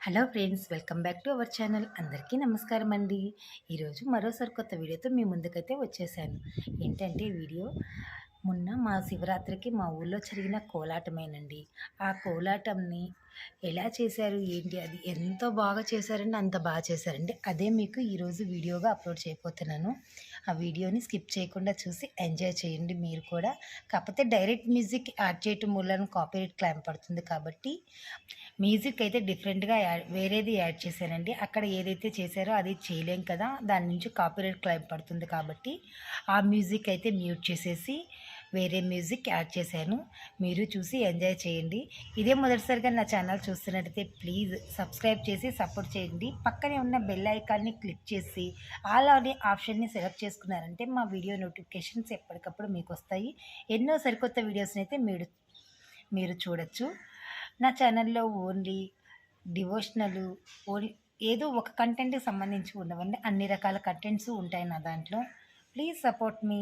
Hello friends, welcome back to our channel. అందరికీ నమస్కారం అండి. ఈరోజు మరోసారి కొత్త వీడియోతో మీ ముందుకైతే వచ్చేసాను. ఏంటంటే వీడియో మొన్న మా శివరాత్రికి మా ఊళ్ళో జరిగిన కోలాటమేనండి. ఆ కోలాటంని ఎలా చేశారు ఏంటి, అది ఎంతో బాగా చేశారండి, అంత బాగా చేశారండి. అదే మీకు ఈరోజు వీడియోగా అప్లోడ్ చేయబోతున్నాను. ఆ వీడియోని స్కిప్ చేయకుండా చూసి ఎంజాయ్ చేయండి మీరు కూడా. కాకపోతే డైరెక్ట్ మ్యూజిక్ యాడ్ చేయటం వల్ల కాపీరైట్ క్లెయిమ్ పడుతుంది కాబట్టి మ్యూజిక్ అయితే డిఫరెంట్‌గా వేరేది యాడ్ చేశానండి. అక్కడ ఏదైతే చేశారో అది చేయలేం కదా! దాని నుంచి కాపీరైట్ క్లెయిమ్ పడుతుంది కాబట్టి, ఆ మ్యూజిక్ అయితే మ్యూట్ చేసేసి వేరే మ్యూజిక్ యాడ్ చేశాను. మీరు చూసి ఎంజాయ్ చేయండి. ఇదే మొదటిసారిగా నా ఛానల్ చూస్తున్నట్టయితే ప్లీజ్ సబ్స్క్రైబ్ చేసి సపోర్ట్ చేయండి. పక్కనే ఉన్న బెల్ ఐకాన్‌ని క్లిక్ చేసి ఆల్ అనే ఆప్షన్‌ని సెలెక్ట్ చేసుకున్నారంటే మా వీడియో నోటిఫికేషన్స్ ఎప్పటికప్పుడు మీకొస్తాయి. ఎన్నో సరికొత్త వీడియోస్‌నైతే మీరు మీరు చూడొచ్చు. నా ఛానల్‌లో ఓన్లీ డివోషనలు ఓన్లీ ఏదో ఒక కంటెంట్‌కి సంబంధించి ఉండవండి. అన్ని రకాల కంటెంట్స్ ఉంటాయి నా దాంట్లో. Please support me.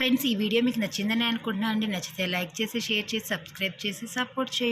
ఫ్రెండ్స్, ఈ వీడియో మీకు నచ్చిందని అనుకుంటున్నాను అండి. నచ్చితే లైక్ చేసి, షేర్ చేసి, సబ్స్క్రైబ్ చేసి సపోర్ట్ చేయండి.